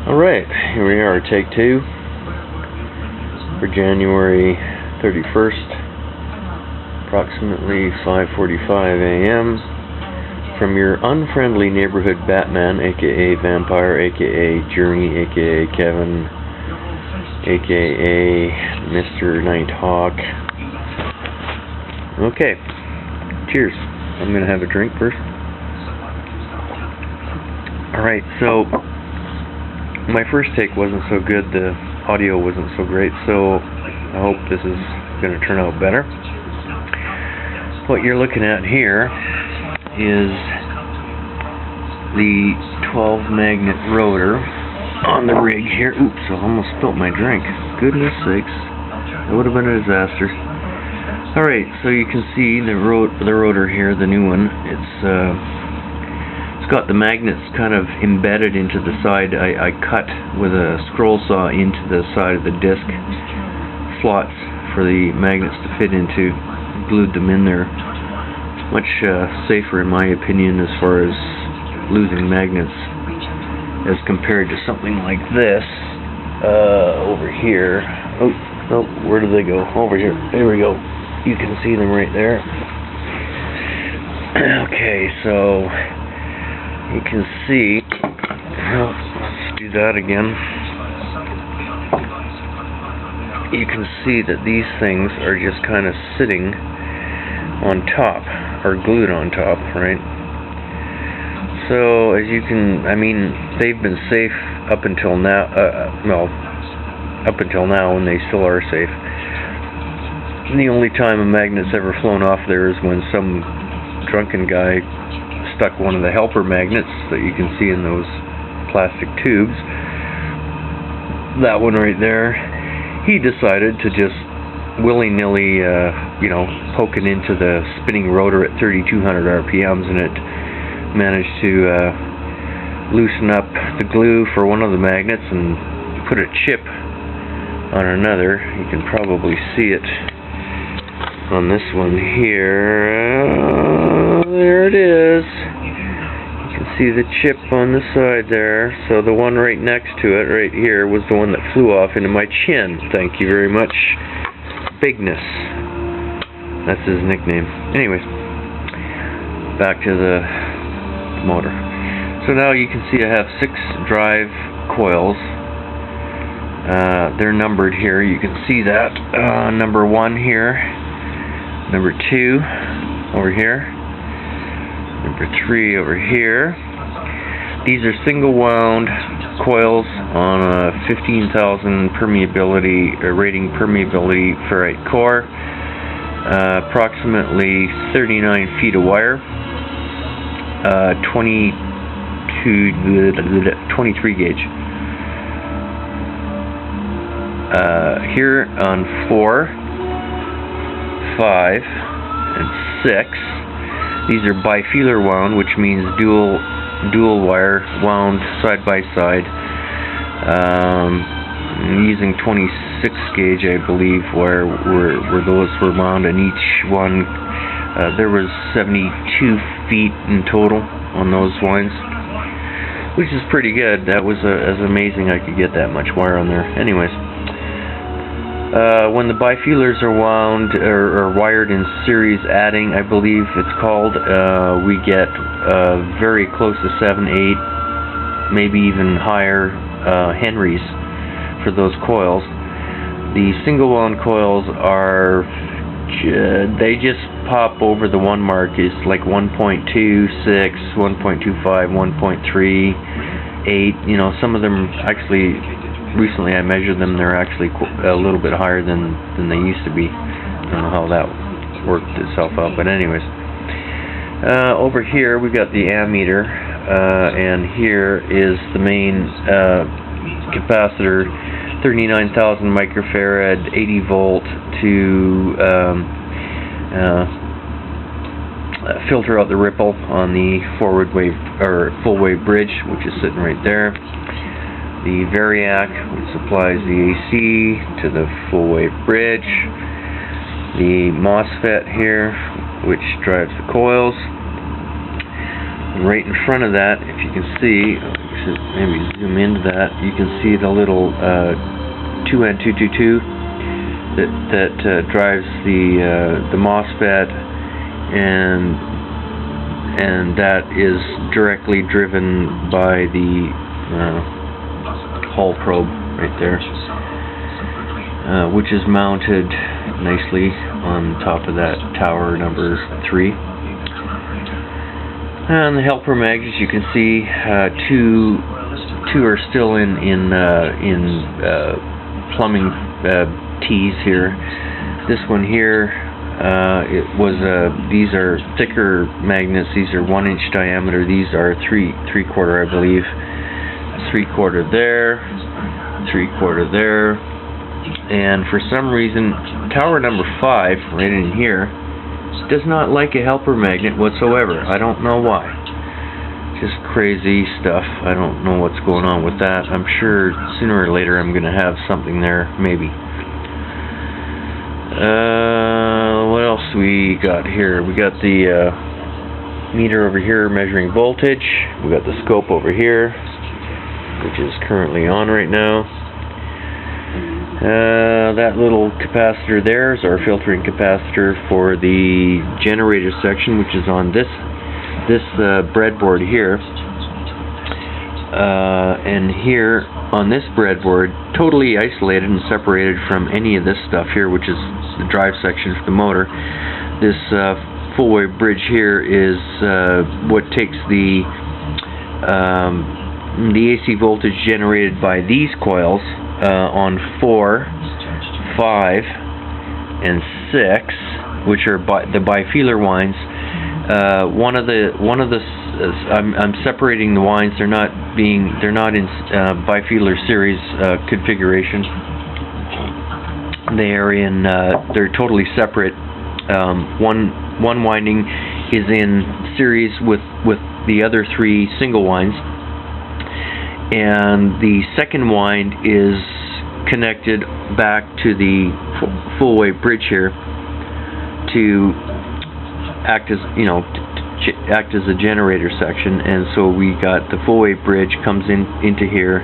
Alright, here we are, take two for January 31st, approximately 5:45 a.m. from your unfriendly neighborhood Batman, aka Vampire, aka Journey, aka Kevin, aka Mr. Nighthawk. Okay, cheers. I'm gonna have a drink first. Alright, so my first take wasn't so good, the audio wasn't so great, so I hope this is going to turn out better. What you're looking at here is the 12 magnet rotor on the rig here. Oops, I almost spilled my drink. Goodness sakes, that would have been a disaster. Alright, so you can see the rotor here, the new one. It's got the magnets kind of embedded into the side. I cut with a scroll saw into the side of the disc slots for the magnets to fit into, glued them in there. Much safer in my opinion as far as losing magnets as compared to something like this over here. Oh, where do they go? Over here. There we go. You can see them right there. Okay, so you can see, well, let's do that again. You can see that these things are just kind of sitting on top, or glued on top, right? So, as you can, I mean, they've been safe up until now, up until now, and they still are safe. The only time a magnet's ever flown off there is when some drunken guy stuck one of the helper magnets that you can see in those plastic tubes. That one right there. He decided to just willy-nilly, poke it into the spinning rotor at 3,200 RPMs, and it managed to loosen up the glue for one of the magnets and put a chip on another. You can probably see it on this one here. There it is. You can see the chip on the side there. So the one right next to it, right here, was the one that flew off into my chin. Thank you very much. Bigness. That's his nickname. Anyways, back to the motor. So now you can see I have 6 drive coils. They're numbered here. You can see that. Number 1 here. Number 2 over here. Number 3 over here. These are single wound coils on a 15,000 permeability rating permeability ferrite core. Approximately 39 feet of wire. 23 gauge. Here on 4, 5, and 6. These are bifeeler wound, which means dual wire wound side by side. Using 26 gauge, I believe, where those were wound, and each one there was 72 feet in total on those ones, which is pretty good. That was amazing. I could get that much wire on there. Anyways. When the bifeelers are wound or wired in series adding, I believe it's called, we get very close to 7, 8, maybe even higher Henrys for those coils. The single wound coils are, they just pop over the 1 mark. It's like 1.26, 1.25, 1.38. Some of them actually, recently I measured them, they're actually a little bit higher than they used to be. I don't know how that worked itself out, but anyways. Over here we got the ammeter, and here is the main capacitor, 39,000 microfarad, 80 volt to filter out the ripple on the forward wave or full wave bridge, which is sitting right there. The variac, which supplies the AC to the full wave bridge. The MOSFET here, which drives the coils. And right in front of that, if you can see, to maybe zoom into that, you can see the little 2N222 that drives the MOSFET, and that is directly driven by the Hall probe right there, which is mounted nicely on top of that tower number 3. And the helper magnets, you can see two are still in plumbing tees here. This one here, these are thicker magnets. These are 1-inch diameter. These are 3/4, I believe. 3/4 there, 3/4 there, and for some reason, tower number 5, right in here, does not like a helper magnet whatsoever. I don't know why. Just crazy stuff. I don't know what's going on with that. I'm sure sooner or later I'm going to have something there, maybe. What else we got here? We got the meter over here measuring voltage. We got the scope over here, which is currently on right now. That little capacitor there is our filtering capacitor for the generator section, which is on this breadboard here. And here on this breadboard, totally isolated and separated from any of this stuff here, which is the drive section for the motor. This full-wave bridge here is what takes the AC voltage generated by these coils on 4, 5, and 6, which are the bifeeler winds. I'm separating the winds. They're not in bifeeler series configuration. They're totally separate. One winding is in series with the other 3 single winds, and the second wind is connected back to the full wave bridge here to act as a generator section. And so we got the full wave bridge comes into here,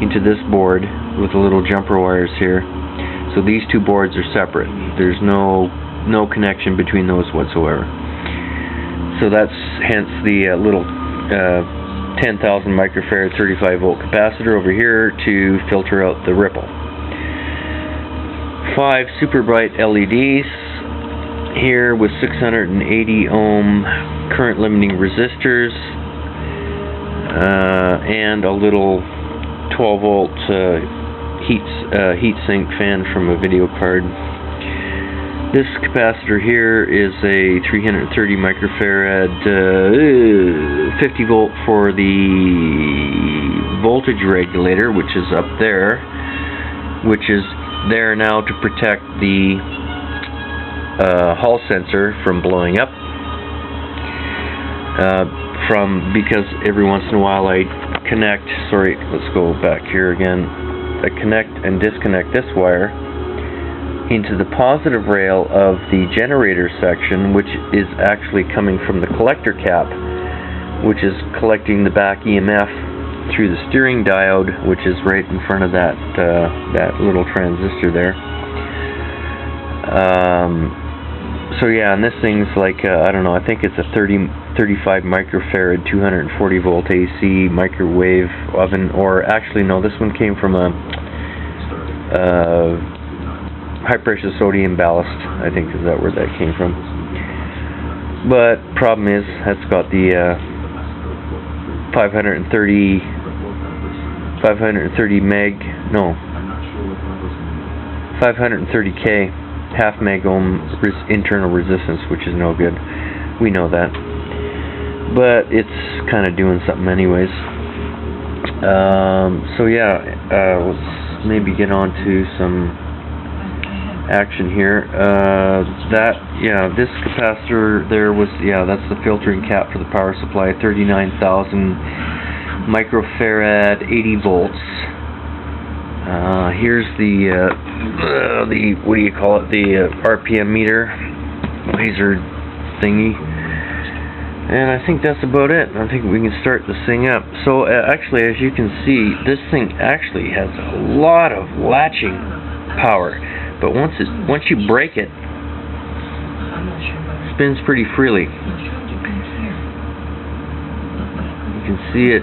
into this board with the little jumper wires here. So these 2 boards are separate. There's no connection between those whatsoever. So that's hence the little 10,000 microfarad 35 volt capacitor over here to filter out the ripple. 5 super bright LEDs here with 680 ohm current limiting resistors, and a little 12 volt heat sink fan from a video card. This capacitor here is a 330 microfarad 50 volt for the voltage regulator, which is up there, which is there now to protect the Hall sensor from blowing up. Because every once in a while I connect, let's go back here again. I connect and disconnect this wire into the positive rail of the generator section, which is actually coming from the collector cap, which is collecting the back EMF through the steering diode, which is right in front of that little transistor there. So yeah, and this thing's like, I don't know, I think it's a 35 microfarad 240 volt AC microwave oven, or actually no, this one came from a high pressure sodium ballast, I think is that where that came from. But problem is, that's got the 530 530K half meg ohm internal resistance, which is no good. We know that, but it's kind of doing something anyways. So yeah, let's maybe get on to some action here. This capacitor there was, that's the filtering cap for the power supply, 39,000 microfarad, 80 volts. Here's the what do you call it, the RPM meter, laser thingy. And I think that's about it. I think we can start this thing up. So actually, as you can see, this thing actually has a lot of latching power. But once you break it, it spins pretty freely. You can see it,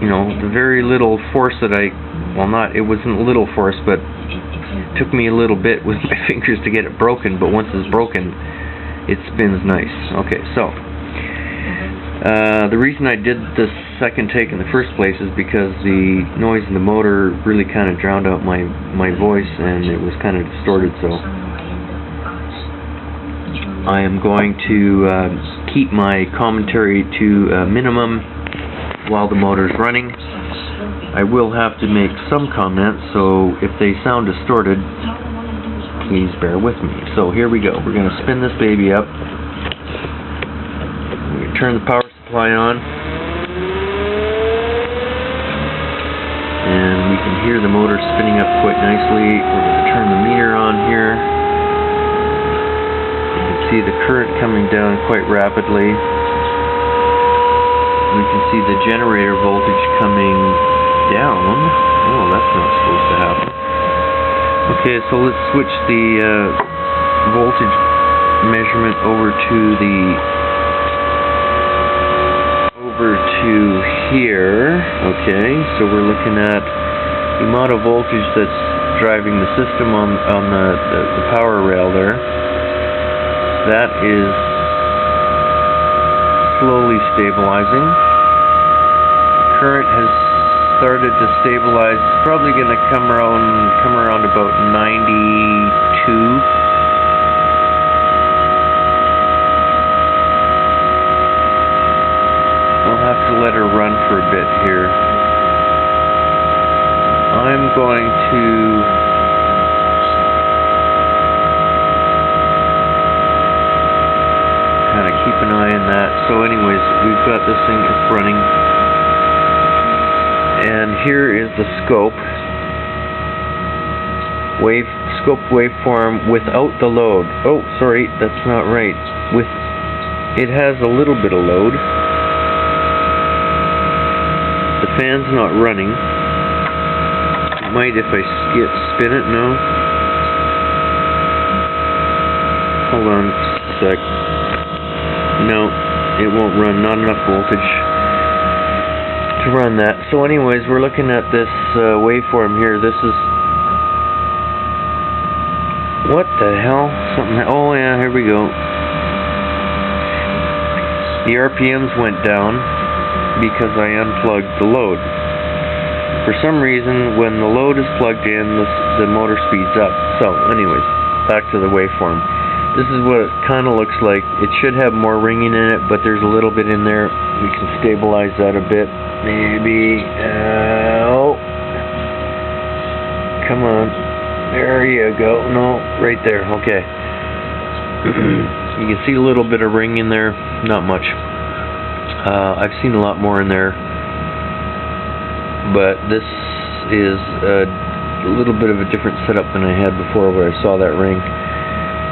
you know, the very little force that it wasn't little force, but it took me a little bit with my fingers to get it broken, but once it's broken, it spins nice. Okay, so the reason I did this second take in the first place is because the noise in the motor really kind of drowned out my voice, and it was kind of distorted, so I am going to keep my commentary to a minimum while the motor's running. I will have to make some comments, so if they sound distorted, please bear with me. So here we go. We're going to spin this baby up. We're going to turn the power supply on, and we can hear the motor spinning up quite nicely. We're going to turn the meter on here. You can see the current coming down quite rapidly. We can see the generator voltage coming down. Oh, that's not supposed to happen. Okay, so let's switch the voltage measurement over to here. Okay, so we're looking at the amount of voltage that's driving the system on the power rail there. That is slowly stabilizing. Current has started to stabilize. It's probably going to come around about 92. I'll have to let her run for a bit here. I'm going to kind of keep an eye on that. So anyways, we've got this thing running. And here is the scope waveform without the load. Oh, sorry, that's not right. It has a little bit of load. The fan's not running. It might if I spin it. No. Hold on a sec. No, it won't run. Not enough voltage to run that. So anyways, we're looking at this waveform here. This is, what the hell? Oh yeah, here we go. The RPMs went down because I unplugged the load. For some reason, when the load is plugged in, the motor speeds up. So anyways, back to the waveform. This is what it kind of looks like. It should have more ringing in it, but there's a little bit in there. We can stabilize that a bit. Maybe. Oh. Come on. There you go. No, right there. Okay. You can see a little bit of ring in there. Not much. I've seen a lot more in there. But this is a little bit of a different setup than I had before where I saw that ring.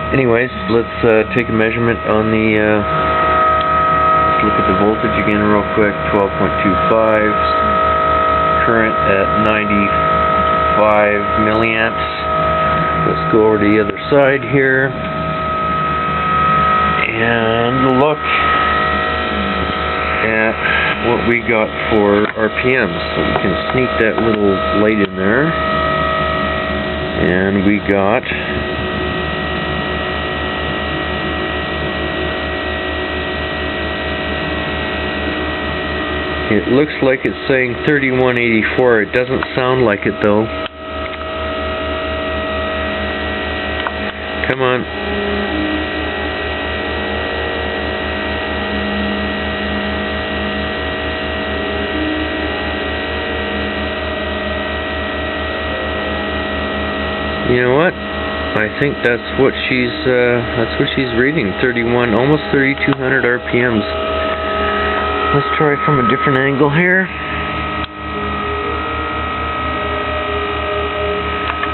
Anyways, let's take a measurement on the, let's look at the voltage again real quick, 12.25, current at 95 milliamps. Let's go over to the other side here, and look at what we got for RPMs. So we can sneak that little light in there, and we got, it looks like it's saying 3184. It doesn't sound like it though. Come on. You know what? I think that's what she's reading. 31, almost 3200 RPMs. Let's try from a different angle here.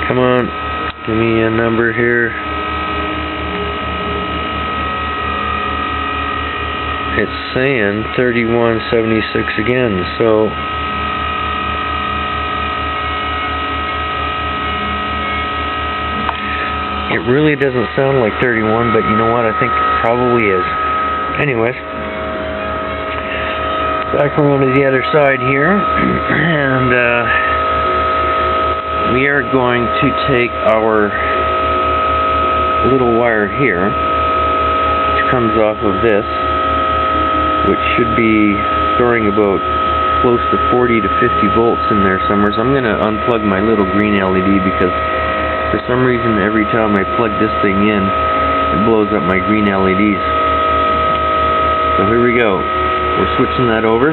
Come on, give me a number here. saying 3176 again, so it really doesn't sound like 31, but you know what, I think it probably is. Anyways, back around to the other side here, and we are going to take our little wire here, which comes off of this, which should be storing about close to 40 to 50 volts in there somewhere. So I'm going to unplug my little green LED because for some reason every time I plug this thing in, it blows up my green LEDs. So here we go. We're switching that over.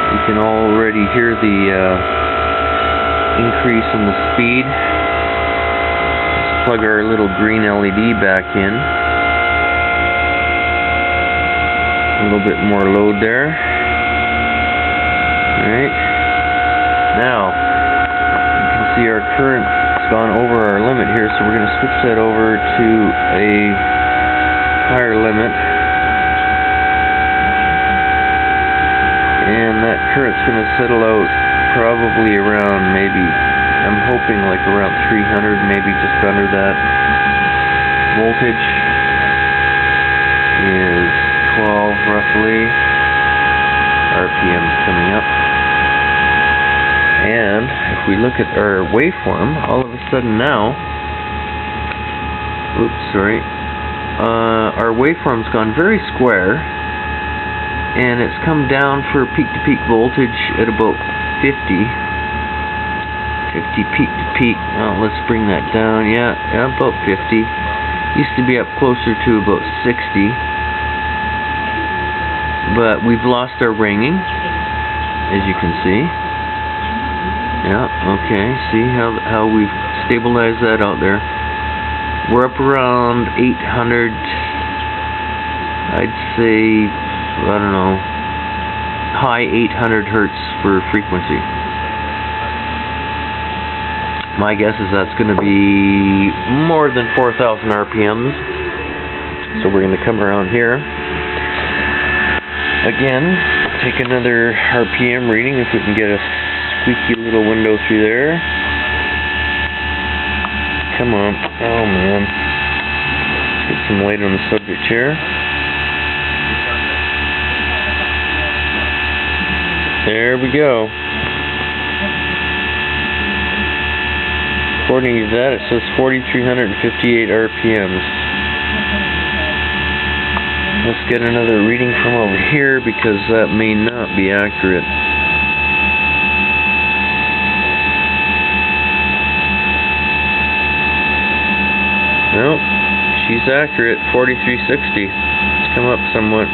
You can already hear the increase in the speed. Let's plug our little green LED back in. A little bit more load there. Alright. Now, you can see our current's gone over our limit here, so we're going to switch that over to a higher limit. And that current's going to settle out probably around maybe, I'm hoping like around 300, maybe just under that. Voltage is 12 roughly. RPM's coming up. And if we look at our waveform, all of a sudden now, our waveform's gone very square, and it's come down for peak-to-peak voltage at about 50 peak-to-peak. Oh, let's bring that down. Yeah, about 50. Used to be up closer to about 60. But we've lost our ringing, as you can see. Yeah, okay. See how we've stabilized that out there. We're up around 800, I'd say, I don't know, high 800 hertz for frequency. My guess is that's going to be more than 4,000 RPMs. So we're going to come around here. Again, take another RPM reading if we can get a squeaky little window through there. Come on. Oh man. Let's get some light on the subject here. There we go. According to that, it says 4,358 RPMs. Let's get another reading from over here because that may not be accurate. Nope, she's accurate. 4,360. It's come up somewhat.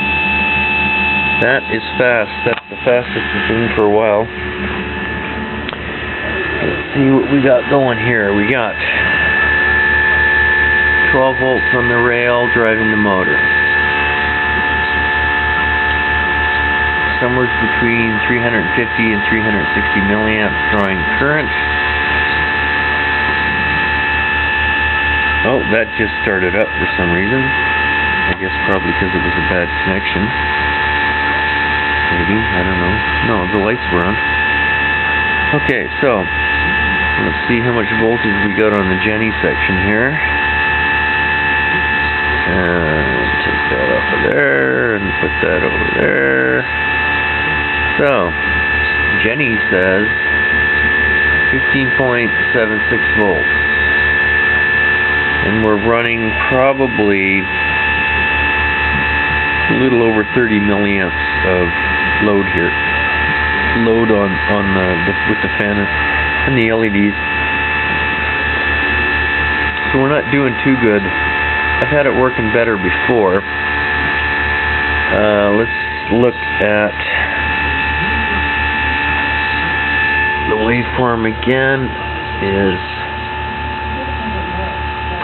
That is fast. That's the fastest it's been for a while. Let's see what we got going here. We got 12 volts on the rail driving the motor. Somewhere between 350 and 360 milliamps drawing current. Oh, that just started up for some reason. I guess probably because it was a bad connection. Maybe, I don't know. No, the lights were on. Okay, so let's see how much voltage we got on the Jenny section here. And take that off of there and put that over there. So, Jenny says 15.76 volts. And we're running probably a little over 30 milliamps of load here. Load on with the fan and the LEDs. So we're not doing too good. I've had it working better before. Let's look at the waveform again. Is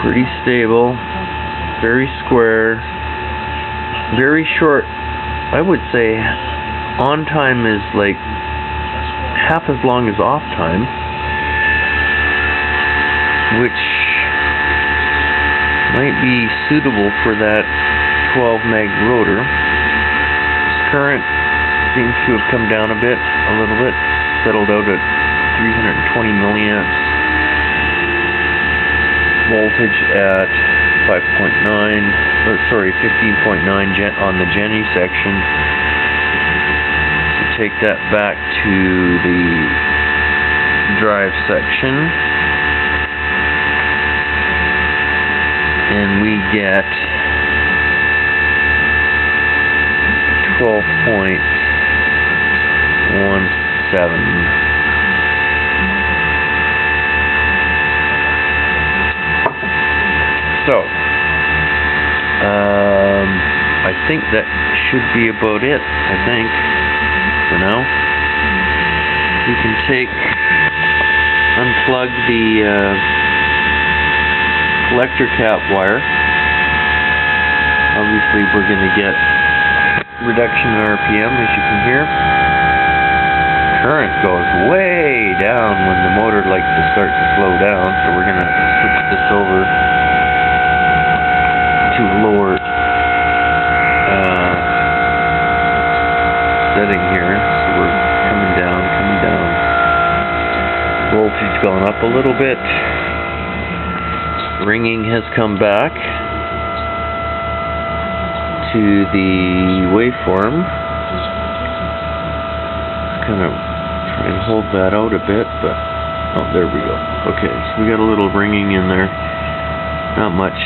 pretty stable, very square, very short. I would say on time is like half as long as off time, which might be suitable for that 12 meg rotor. Current seems to have come down a little bit, settled out at 320 milliamps. Voltage at 15.9 on the Jenny section. So take that back to the drive section, and we get 12.17. So, I think that should be about it, for now. We can unplug the collector cap wire. Obviously, we're going to get reduction in RPM, as you can hear. Current goes way down when the motor likes to start to slow down, so we're going to switch this over to lower setting here. So we're coming down. Voltage gone up a little bit. Ringing has come back to the waveform. Kind of try and hold that out a bit, but oh, there we go. Okay, so we got a little ringing in there. Not much.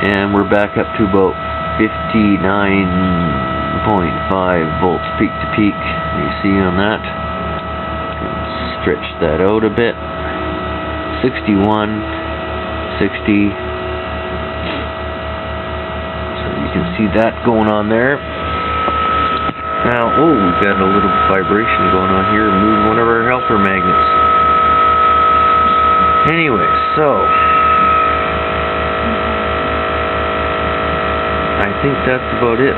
And we're back up to about 59.5 volts peak to peak. You see on that? Stretch that out a bit. 61, 60. So you can see that going on there. Now, oh, we've got a little vibration going on here. Move one of our helper magnets. Anyway, so I think that's about it.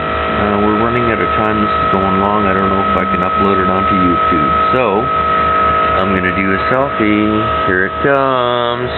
We're running out of time. This is going long. I don't know if I can upload it onto YouTube. So I'm going to do a selfie. Here it comes.